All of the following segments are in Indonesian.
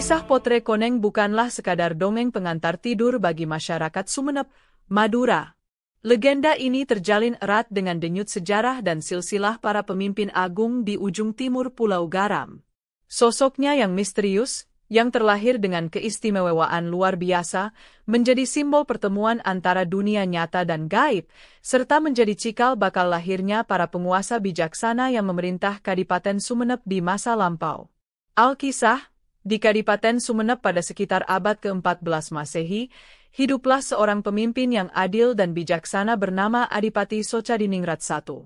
Kisah Potre Koneng bukanlah sekadar dongeng pengantar tidur bagi masyarakat Sumeneb, Madura. Legenda ini terjalin erat dengan denyut sejarah dan silsilah para pemimpin agung di ujung timur Pulau Garam. Sosoknya yang misterius, yang terlahir dengan keistimewaan luar biasa, menjadi simbol pertemuan antara dunia nyata dan gaib, serta menjadi cikal bakal lahirnya para penguasa bijaksana yang memerintah Kadipaten Sumeneb di masa lampau. Alkisah, di Kadipaten Sumeneb pada sekitar abad ke-14 Masehi, hiduplah seorang pemimpin yang adil dan bijaksana bernama Adipati Socadiningrat I.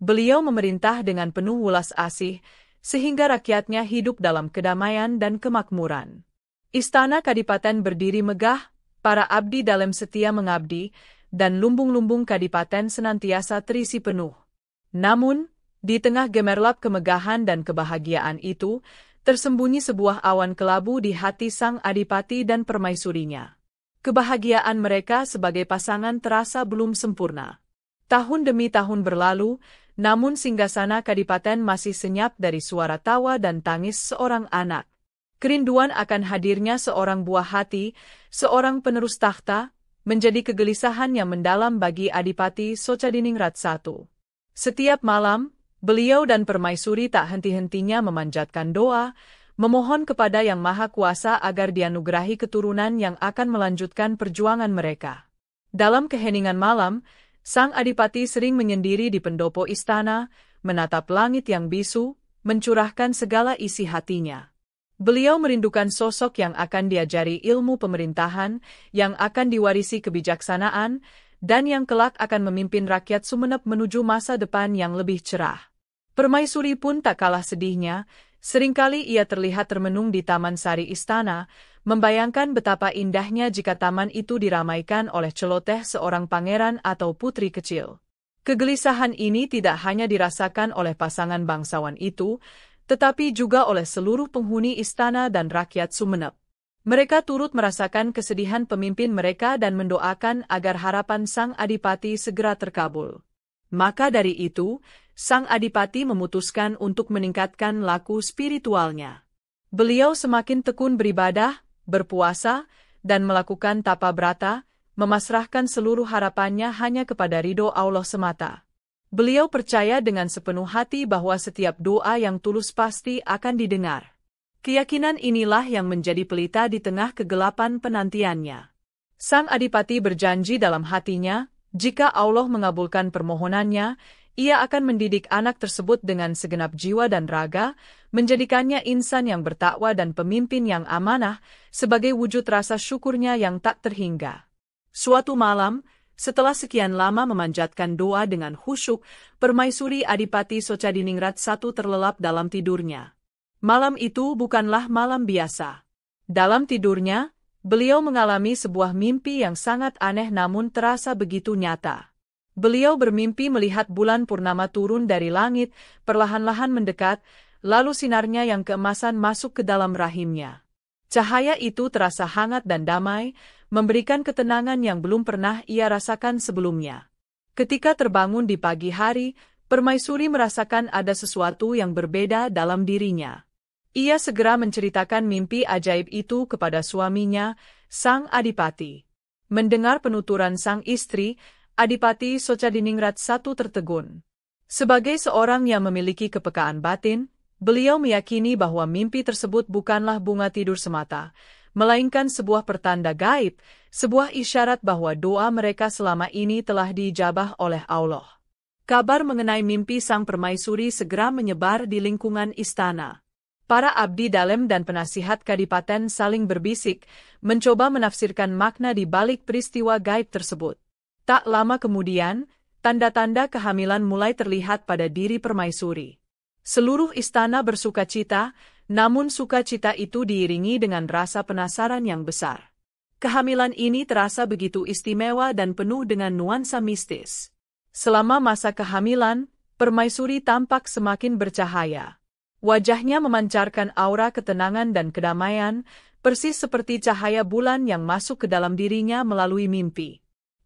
Beliau memerintah dengan penuh welas asih, sehingga rakyatnya hidup dalam kedamaian dan kemakmuran. Istana Kadipaten berdiri megah, para abdi dalam setia mengabdi, dan lumbung-lumbung Kadipaten senantiasa terisi penuh. Namun, di tengah gemerlap kemegahan dan kebahagiaan itu, tersembunyi sebuah awan kelabu di hati sang adipati dan permaisurinya. Kebahagiaan mereka sebagai pasangan terasa belum sempurna. Tahun demi tahun berlalu, namun singgasana Kadipaten masih senyap dari suara tawa dan tangis seorang anak. Kerinduan akan hadirnya seorang buah hati, seorang penerus takhta, menjadi kegelisahan yang mendalam bagi Adipati Socadiningrat I. Setiap malam, beliau dan permaisuri tak henti-hentinya memanjatkan doa, memohon kepada Yang Maha Kuasa agar dianugerahi keturunan yang akan melanjutkan perjuangan mereka. Dalam keheningan malam, sang adipati sering menyendiri di pendopo istana, menatap langit yang bisu, mencurahkan segala isi hatinya. Beliau merindukan sosok yang akan diajari ilmu pemerintahan, yang akan diwarisi kebijaksanaan, dan yang kelak akan memimpin rakyat Sumeneb menuju masa depan yang lebih cerah. Permaisuri pun tak kalah sedihnya, seringkali ia terlihat termenung di taman sari istana, membayangkan betapa indahnya jika taman itu diramaikan oleh celoteh seorang pangeran atau putri kecil. Kegelisahan ini tidak hanya dirasakan oleh pasangan bangsawan itu, tetapi juga oleh seluruh penghuni istana dan rakyat Sumeneb. Mereka turut merasakan kesedihan pemimpin mereka dan mendoakan agar harapan sang adipati segera terkabul. Maka dari itu, sang adipati memutuskan untuk meningkatkan laku spiritualnya. Beliau semakin tekun beribadah, berpuasa, dan melakukan tapa brata, memasrahkan seluruh harapannya hanya kepada ridho Allah semata. Beliau percaya dengan sepenuh hati bahwa setiap doa yang tulus pasti akan didengar. Keyakinan inilah yang menjadi pelita di tengah kegelapan penantiannya. Sang adipati berjanji dalam hatinya, jika Allah mengabulkan permohonannya, ia akan mendidik anak tersebut dengan segenap jiwa dan raga, menjadikannya insan yang bertakwa dan pemimpin yang amanah, sebagai wujud rasa syukurnya yang tak terhingga. Suatu malam, setelah sekian lama memanjatkan doa dengan khusyuk, permaisuri Adipati Socadiningrat I terlelap dalam tidurnya. Malam itu bukanlah malam biasa. Dalam tidurnya, beliau mengalami sebuah mimpi yang sangat aneh namun terasa begitu nyata. Beliau bermimpi melihat bulan purnama turun dari langit, perlahan-lahan mendekat, lalu sinarnya yang keemasan masuk ke dalam rahimnya. Cahaya itu terasa hangat dan damai, memberikan ketenangan yang belum pernah ia rasakan sebelumnya. Ketika terbangun di pagi hari, permaisuri merasakan ada sesuatu yang berbeda dalam dirinya. Ia segera menceritakan mimpi ajaib itu kepada suaminya, sang adipati. Mendengar penuturan sang istri, Adipati Socadiningrat I tertegun. Sebagai seorang yang memiliki kepekaan batin, beliau meyakini bahwa mimpi tersebut bukanlah bunga tidur semata, melainkan sebuah pertanda gaib, sebuah isyarat bahwa doa mereka selama ini telah diijabah oleh Allah. Kabar mengenai mimpi sang permaisuri segera menyebar di lingkungan istana. Para abdi dalem dan penasihat Kadipaten saling berbisik, mencoba menafsirkan makna di balik peristiwa gaib tersebut. Tak lama kemudian, tanda-tanda kehamilan mulai terlihat pada diri permaisuri. Seluruh istana bersukacita, namun sukacita itu diiringi dengan rasa penasaran yang besar. Kehamilan ini terasa begitu istimewa dan penuh dengan nuansa mistis. Selama masa kehamilan, permaisuri tampak semakin bercahaya. Wajahnya memancarkan aura ketenangan dan kedamaian, persis seperti cahaya bulan yang masuk ke dalam dirinya melalui mimpi.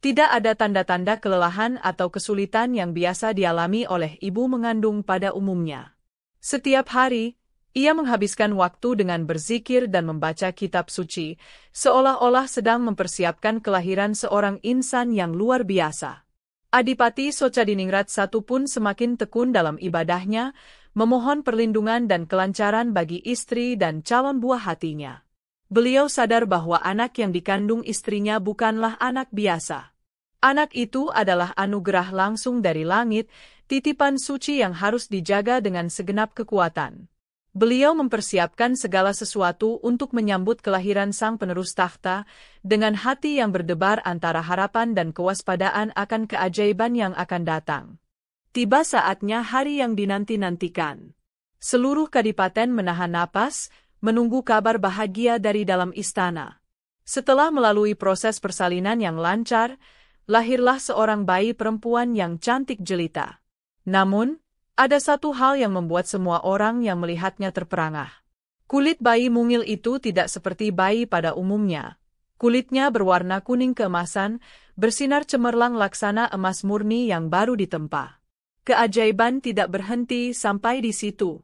Tidak ada tanda-tanda kelelahan atau kesulitan yang biasa dialami oleh ibu mengandung pada umumnya. Setiap hari, Ia menghabiskan waktu dengan berzikir dan membaca kitab suci, seolah-olah sedang mempersiapkan kelahiran seorang insan yang luar biasa. Adipati Socadiningrat I pun semakin tekun dalam ibadahnya, memohon perlindungan dan kelancaran bagi istri dan calon buah hatinya. Beliau sadar bahwa anak yang dikandung istrinya bukanlah anak biasa. Anak itu adalah anugerah langsung dari langit, titipan suci yang harus dijaga dengan segenap kekuatan. Beliau mempersiapkan segala sesuatu untuk menyambut kelahiran sang penerus takhta, dengan hati yang berdebar antara harapan dan kewaspadaan akan keajaiban yang akan datang. Tiba saatnya hari yang dinanti-nantikan. Seluruh kadipaten menahan napas, menunggu kabar bahagia dari dalam istana. Setelah melalui proses persalinan yang lancar, lahirlah seorang bayi perempuan yang cantik jelita. Namun, ada satu hal yang membuat semua orang yang melihatnya terperangah. Kulit bayi mungil itu tidak seperti bayi pada umumnya. Kulitnya berwarna kuning keemasan, bersinar cemerlang laksana emas murni yang baru ditempa. Keajaiban tidak berhenti sampai di situ.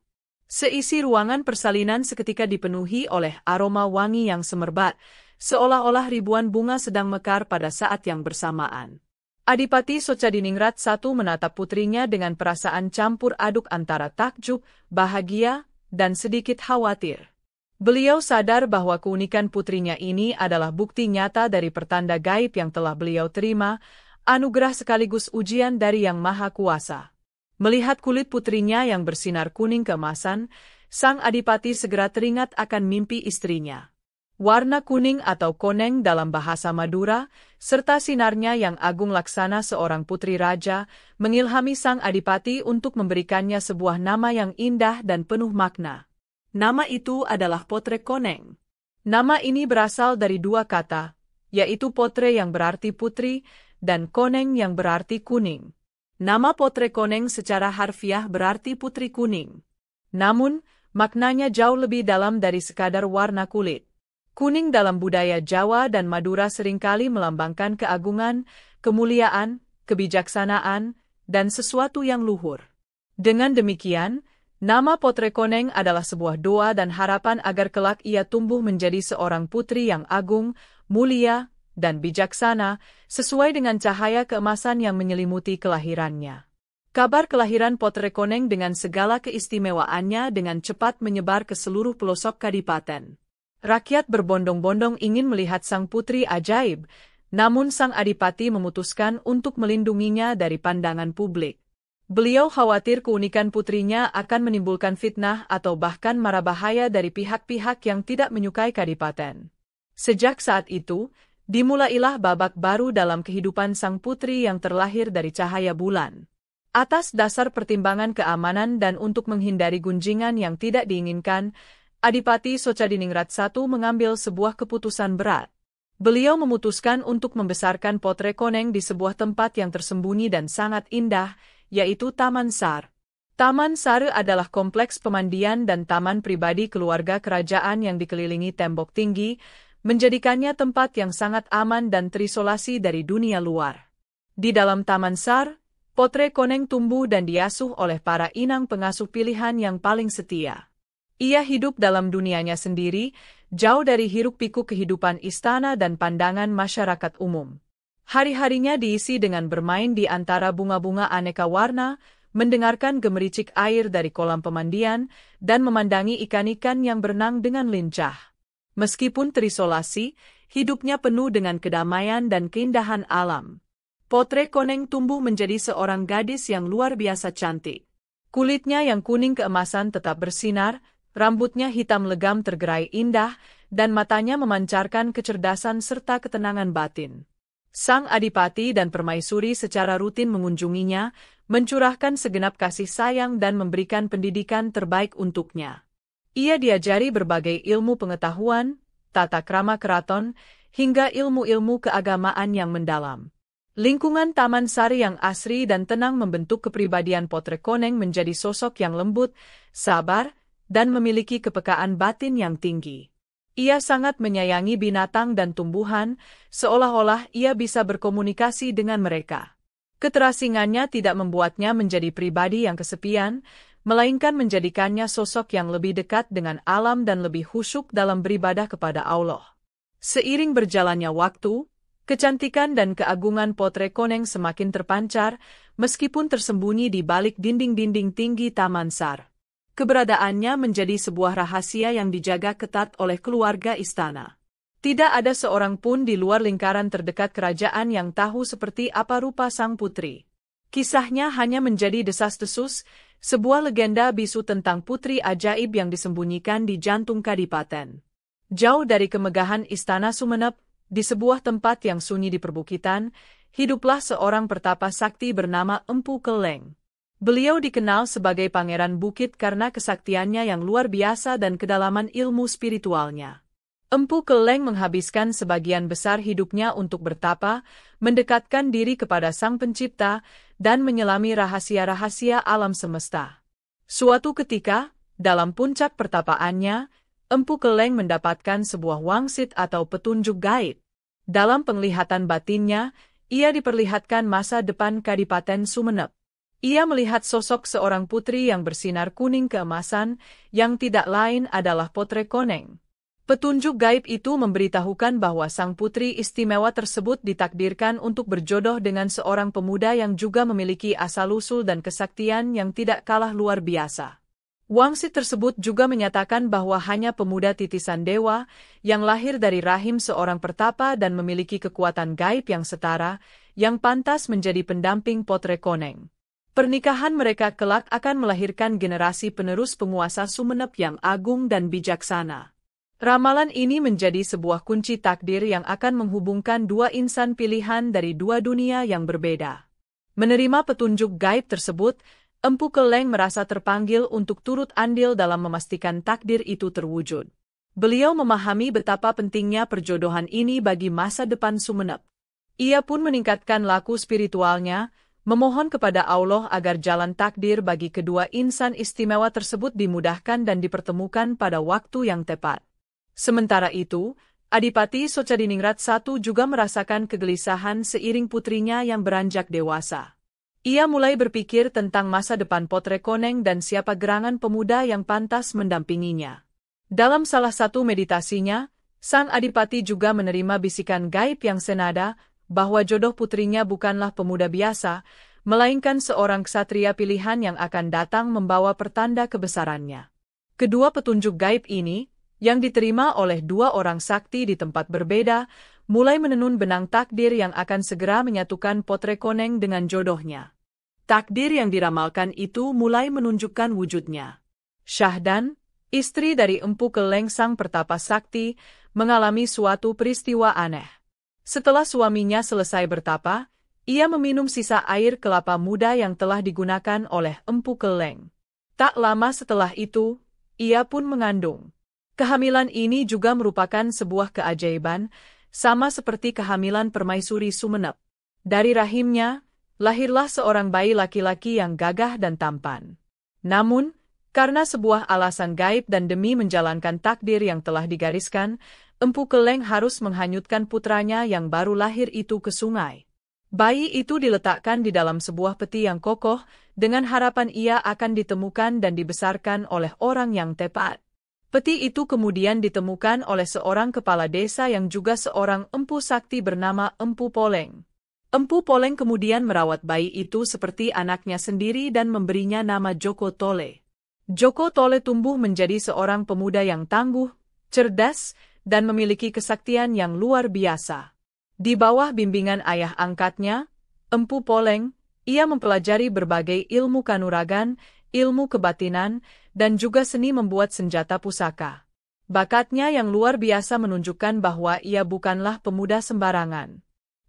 Seisi ruangan persalinan seketika dipenuhi oleh aroma wangi yang semerbak, seolah-olah ribuan bunga sedang mekar pada saat yang bersamaan. Adipati Socadiningrat I menatap putrinya dengan perasaan campur aduk antara takjub, bahagia, dan sedikit khawatir. Beliau sadar bahwa keunikan putrinya ini adalah bukti nyata dari pertanda gaib yang telah beliau terima, anugerah sekaligus ujian dari Yang Maha Kuasa. Melihat kulit putrinya yang bersinar kuning keemasan, sang adipati segera teringat akan mimpi istrinya. Warna kuning atau koneng dalam bahasa Madura, serta sinarnya yang agung laksana seorang putri raja, mengilhami sang adipati untuk memberikannya sebuah nama yang indah dan penuh makna. Nama itu adalah Potre Koneng. Nama ini berasal dari dua kata, yaitu Potre yang berarti putri, dan Koneng yang berarti kuning. Nama Potre Koneng secara harfiah berarti putri kuning. Namun, maknanya jauh lebih dalam dari sekadar warna kulit. Kuning dalam budaya Jawa dan Madura seringkali melambangkan keagungan, kemuliaan, kebijaksanaan, dan sesuatu yang luhur. Dengan demikian, nama Potre Koneng adalah sebuah doa dan harapan agar kelak ia tumbuh menjadi seorang putri yang agung, mulia, dan bijaksana, sesuai dengan cahaya keemasan yang menyelimuti kelahirannya. Kabar kelahiran Potre Koneng dengan segala keistimewaannya dengan cepat menyebar ke seluruh pelosok kadipaten. Rakyat berbondong-bondong ingin melihat sang putri ajaib, namun sang adipati memutuskan untuk melindunginya dari pandangan publik. Beliau khawatir keunikan putrinya akan menimbulkan fitnah atau bahkan mara bahaya dari pihak-pihak yang tidak menyukai kadipaten. Sejak saat itu, dimulailah babak baru dalam kehidupan sang putri yang terlahir dari cahaya bulan. Atas dasar pertimbangan keamanan dan untuk menghindari gunjingan yang tidak diinginkan, Adipati Socadiningrat I mengambil sebuah keputusan berat. Beliau memutuskan untuk membesarkan Potre Koneng di sebuah tempat yang tersembunyi dan sangat indah, yaitu Taman Sar. Taman Sar adalah kompleks pemandian dan taman pribadi keluarga kerajaan yang dikelilingi tembok tinggi, menjadikannya tempat yang sangat aman dan terisolasi dari dunia luar. Di dalam Taman Sar, Potre Koneng tumbuh dan diasuh oleh para inang pengasuh pilihan yang paling setia. Ia hidup dalam dunianya sendiri, jauh dari hiruk-pikuk kehidupan istana dan pandangan masyarakat umum. Hari-harinya diisi dengan bermain di antara bunga-bunga aneka warna, mendengarkan gemericik air dari kolam pemandian, dan memandangi ikan-ikan yang berenang dengan lincah. Meskipun terisolasi, hidupnya penuh dengan kedamaian dan keindahan alam. Potre Koneng tumbuh menjadi seorang gadis yang luar biasa cantik. Kulitnya yang kuning keemasan tetap bersinar, rambutnya hitam legam tergerai indah, dan matanya memancarkan kecerdasan serta ketenangan batin. Sang adipati dan permaisuri secara rutin mengunjunginya, mencurahkan segenap kasih sayang dan memberikan pendidikan terbaik untuknya. Ia diajari berbagai ilmu pengetahuan, tata krama keraton, hingga ilmu-ilmu keagamaan yang mendalam. Lingkungan Taman Sari yang asri dan tenang membentuk kepribadian Potre Koneng menjadi sosok yang lembut, sabar, dan memiliki kepekaan batin yang tinggi. Ia sangat menyayangi binatang dan tumbuhan, seolah-olah ia bisa berkomunikasi dengan mereka. Keterasingannya tidak membuatnya menjadi pribadi yang kesepian, melainkan menjadikannya sosok yang lebih dekat dengan alam dan lebih khusyuk dalam beribadah kepada Allah. Seiring berjalannya waktu, kecantikan dan keagungan Potre Koneng semakin terpancar, meskipun tersembunyi di balik dinding-dinding tinggi Taman Sar. Keberadaannya menjadi sebuah rahasia yang dijaga ketat oleh keluarga istana. Tidak ada seorang pun di luar lingkaran terdekat kerajaan yang tahu seperti apa rupa sang putri. Kisahnya hanya menjadi desas-desus, sebuah legenda bisu tentang putri ajaib yang disembunyikan di jantung kadipaten. Jauh dari kemegahan istana Sumenep, di sebuah tempat yang sunyi di perbukitan, hiduplah seorang pertapa sakti bernama Empu Keleng. Beliau dikenal sebagai Pangeran Bukit karena kesaktiannya yang luar biasa dan kedalaman ilmu spiritualnya. Empu Keleng menghabiskan sebagian besar hidupnya untuk bertapa, mendekatkan diri kepada Sang Pencipta, dan menyelami rahasia-rahasia alam semesta. Suatu ketika, dalam puncak pertapaannya, Empu Keleng mendapatkan sebuah wangsit atau petunjuk gaib. Dalam penglihatan batinnya, ia diperlihatkan masa depan Kadipaten Sumenep. Ia melihat sosok seorang putri yang bersinar kuning keemasan, yang tidak lain adalah Potre Koneng. Petunjuk gaib itu memberitahukan bahwa sang putri istimewa tersebut ditakdirkan untuk berjodoh dengan seorang pemuda yang juga memiliki asal-usul dan kesaktian yang tidak kalah luar biasa. Wangsit tersebut juga menyatakan bahwa hanya pemuda titisan dewa, yang lahir dari rahim seorang pertapa dan memiliki kekuatan gaib yang setara, yang pantas menjadi pendamping Potre Koneng. Pernikahan mereka kelak akan melahirkan generasi penerus penguasa Sumenep yang agung dan bijaksana. Ramalan ini menjadi sebuah kunci takdir yang akan menghubungkan dua insan pilihan dari dua dunia yang berbeda. Menerima petunjuk gaib tersebut, Empu Keleng merasa terpanggil untuk turut andil dalam memastikan takdir itu terwujud. Beliau memahami betapa pentingnya perjodohan ini bagi masa depan Sumenep. Ia pun meningkatkan laku spiritualnya, memohon kepada Allah agar jalan takdir bagi kedua insan istimewa tersebut dimudahkan dan dipertemukan pada waktu yang tepat. Sementara itu, Adipati Socadiningrat I juga merasakan kegelisahan seiring putrinya yang beranjak dewasa. Ia mulai berpikir tentang masa depan Potre Koneng dan siapa gerangan pemuda yang pantas mendampinginya. Dalam salah satu meditasinya, sang Adipati juga menerima bisikan gaib yang senada, bahwa jodoh putrinya bukanlah pemuda biasa, melainkan seorang ksatria pilihan yang akan datang membawa pertanda kebesarannya. Kedua petunjuk gaib ini, yang diterima oleh dua orang sakti di tempat berbeda, mulai menenun benang takdir yang akan segera menyatukan Potre Koneng dengan jodohnya. Takdir yang diramalkan itu mulai menunjukkan wujudnya. Syahdan, istri dari Empu Keleng sang pertapa sakti, mengalami suatu peristiwa aneh. Setelah suaminya selesai bertapa, ia meminum sisa air kelapa muda yang telah digunakan oleh Empu Keleng. Tak lama setelah itu, ia pun mengandung. Kehamilan ini juga merupakan sebuah keajaiban, sama seperti kehamilan Permaisuri Sumenep. Dari rahimnya, lahirlah seorang bayi laki-laki yang gagah dan tampan. Namun, karena sebuah alasan gaib dan demi menjalankan takdir yang telah digariskan, Empu Keleng harus menghanyutkan putranya yang baru lahir itu ke sungai. Bayi itu diletakkan di dalam sebuah peti yang kokoh, dengan harapan ia akan ditemukan dan dibesarkan oleh orang yang tepat. Peti itu kemudian ditemukan oleh seorang kepala desa yang juga seorang empu sakti bernama Empu Poleng. Empu Poleng kemudian merawat bayi itu seperti anaknya sendiri dan memberinya nama Joko Tole. Joko Tole tumbuh menjadi seorang pemuda yang tangguh, cerdas, dan memiliki kesaktian yang luar biasa. Di bawah bimbingan ayah angkatnya, Empu Poleng, ia mempelajari berbagai ilmu kanuragan, ilmu kebatinan, dan juga seni membuat senjata pusaka. Bakatnya yang luar biasa menunjukkan bahwa ia bukanlah pemuda sembarangan.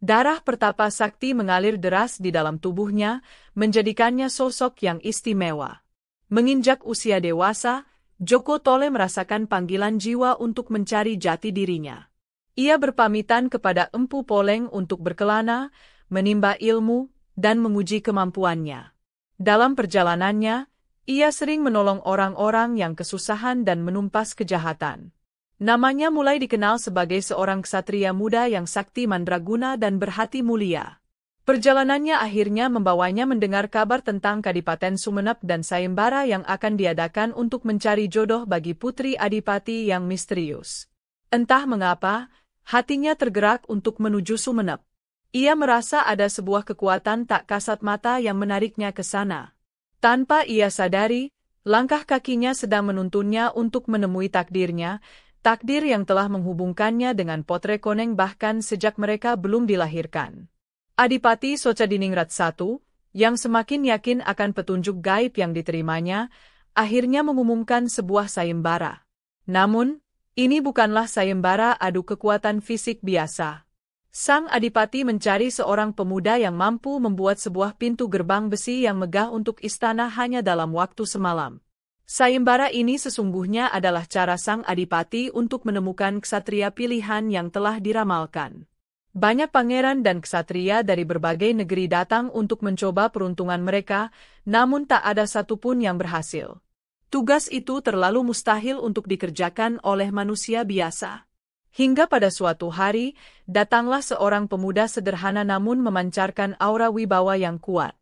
Darah pertapa sakti mengalir deras di dalam tubuhnya, menjadikannya sosok yang istimewa. Menginjak usia dewasa, Joko Tole merasakan panggilan jiwa untuk mencari jati dirinya. Ia berpamitan kepada Empu Poleng untuk berkelana, menimba ilmu, dan menguji kemampuannya. Dalam perjalanannya, ia sering menolong orang-orang yang kesusahan dan menumpas kejahatan. Namanya mulai dikenal sebagai seorang ksatria muda yang sakti mandraguna dan berhati mulia. Perjalanannya akhirnya membawanya mendengar kabar tentang Kadipaten Sumenep dan sayembara yang akan diadakan untuk mencari jodoh bagi putri adipati yang misterius. Entah mengapa, hatinya tergerak untuk menuju Sumenep. Ia merasa ada sebuah kekuatan tak kasat mata yang menariknya ke sana. Tanpa ia sadari, langkah kakinya sedang menuntunnya untuk menemui takdirnya, takdir yang telah menghubungkannya dengan Potre Koneng bahkan sejak mereka belum dilahirkan. Adipati Socadiningrat I, yang semakin yakin akan petunjuk gaib yang diterimanya, akhirnya mengumumkan sebuah sayembara. Namun, ini bukanlah sayembara adu kekuatan fisik biasa. Sang Adipati mencari seorang pemuda yang mampu membuat sebuah pintu gerbang besi yang megah untuk istana hanya dalam waktu semalam. Sayembara ini sesungguhnya adalah cara Sang Adipati untuk menemukan ksatria pilihan yang telah diramalkan. Banyak pangeran dan ksatria dari berbagai negeri datang untuk mencoba peruntungan mereka, namun tak ada satupun yang berhasil. Tugas itu terlalu mustahil untuk dikerjakan oleh manusia biasa. Hingga pada suatu hari, datanglah seorang pemuda sederhana namun memancarkan aura wibawa yang kuat.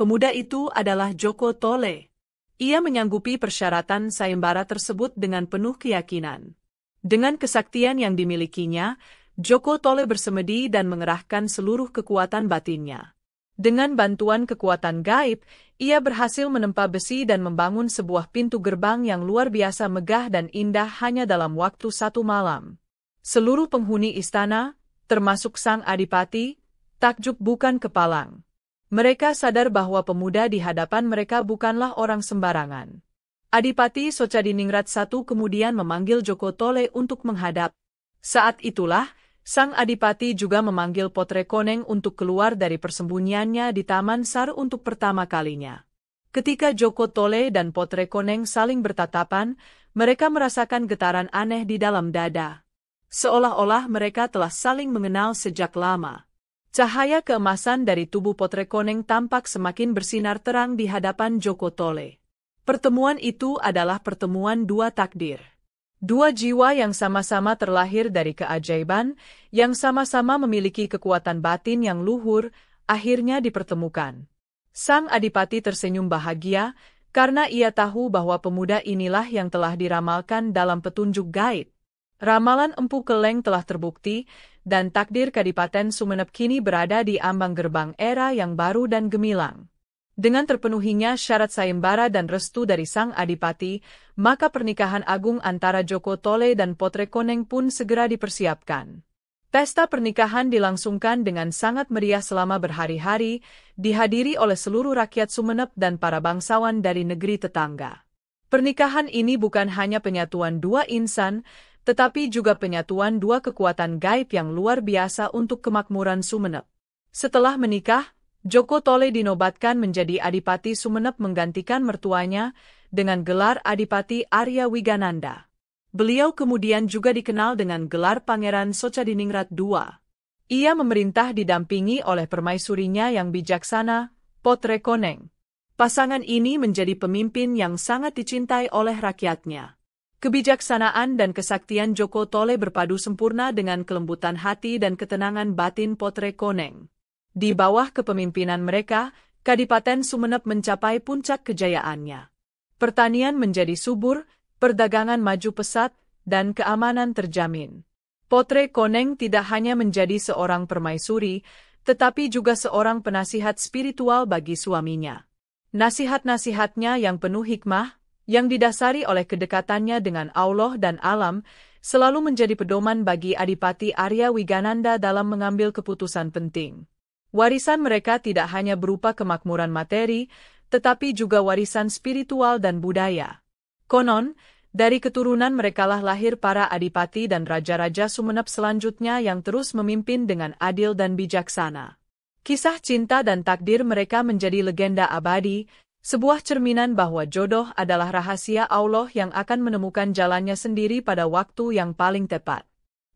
Pemuda itu adalah Joko Tole. Ia menyanggupi persyaratan sayembara tersebut dengan penuh keyakinan. Dengan kesaktian yang dimilikinya, Joko Tole bersemedi dan mengerahkan seluruh kekuatan batinnya. Dengan bantuan kekuatan gaib, ia berhasil menempa besi dan membangun sebuah pintu gerbang yang luar biasa megah dan indah hanya dalam waktu 1 malam. Seluruh penghuni istana, termasuk Sang Adipati, takjub bukan kepalang. Mereka sadar bahwa pemuda di hadapan mereka bukanlah orang sembarangan. Adipati Socadiningrat I kemudian memanggil Joko Tole untuk menghadap. Saat itulah, Sang Adipati juga memanggil Potre Koneng untuk keluar dari persembunyiannya di Taman Sar untuk pertama kalinya. Ketika Joko Tole dan Potre Koneng saling bertatapan, mereka merasakan getaran aneh di dalam dada. Seolah-olah mereka telah saling mengenal sejak lama. Cahaya keemasan dari tubuh Potre Koneng tampak semakin bersinar terang di hadapan Joko Tole. Pertemuan itu adalah pertemuan dua takdir. Dua jiwa yang sama-sama terlahir dari keajaiban, yang sama-sama memiliki kekuatan batin yang luhur, akhirnya dipertemukan. Sang Adipati tersenyum bahagia, karena ia tahu bahwa pemuda inilah yang telah diramalkan dalam petunjuk gaib. Ramalan Empu Keleng telah terbukti, dan takdir Kadipaten Sumenep kini berada di ambang gerbang era yang baru dan gemilang. Dengan terpenuhinya syarat sayembara dan restu dari Sang Adipati, maka pernikahan agung antara Joko Tole dan Potre Koneng pun segera dipersiapkan. Pesta pernikahan dilangsungkan dengan sangat meriah selama berhari-hari, dihadiri oleh seluruh rakyat Sumenep dan para bangsawan dari negeri tetangga. Pernikahan ini bukan hanya penyatuan dua insan, tetapi juga penyatuan dua kekuatan gaib yang luar biasa untuk kemakmuran Sumenep. Setelah menikah, Joko Tole dinobatkan menjadi Adipati Sumenep menggantikan mertuanya dengan gelar Adipati Arya Wigananda. Beliau kemudian juga dikenal dengan gelar Pangeran Socadiningrat II. Ia memerintah didampingi oleh permaisurinya yang bijaksana, Potre Koneng. Pasangan ini menjadi pemimpin yang sangat dicintai oleh rakyatnya. Kebijaksanaan dan kesaktian Joko Tole berpadu sempurna dengan kelembutan hati dan ketenangan batin Potre Koneng. Di bawah kepemimpinan mereka, Kadipaten Sumenep mencapai puncak kejayaannya. Pertanian menjadi subur, perdagangan maju pesat, dan keamanan terjamin. Potre Koneng tidak hanya menjadi seorang permaisuri, tetapi juga seorang penasihat spiritual bagi suaminya. Nasihat-nasihatnya yang penuh hikmah, yang didasari oleh kedekatannya dengan Allah dan alam, selalu menjadi pedoman bagi Adipati Arya Wigananda dalam mengambil keputusan penting. Warisan mereka tidak hanya berupa kemakmuran materi, tetapi juga warisan spiritual dan budaya. Konon, dari keturunan merekalah lahir para adipati dan raja-raja Sumenep selanjutnya yang terus memimpin dengan adil dan bijaksana. Kisah cinta dan takdir mereka menjadi legenda abadi, sebuah cerminan bahwa jodoh adalah rahasia Allah yang akan menemukan jalannya sendiri pada waktu yang paling tepat.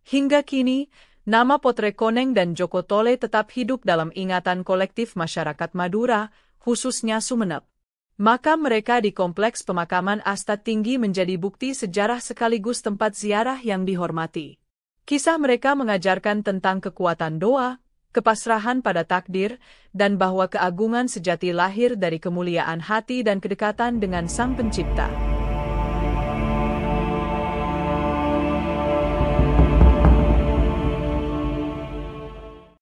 Hingga kini, nama Potre Koneng dan Joko Tole tetap hidup dalam ingatan kolektif masyarakat Madura, khususnya Sumenep. Makam mereka di Kompleks Pemakaman Asta Tinggi menjadi bukti sejarah sekaligus tempat ziarah yang dihormati. Kisah mereka mengajarkan tentang kekuatan doa, kepasrahan pada takdir, dan bahwa keagungan sejati lahir dari kemuliaan hati dan kedekatan dengan Sang Pencipta.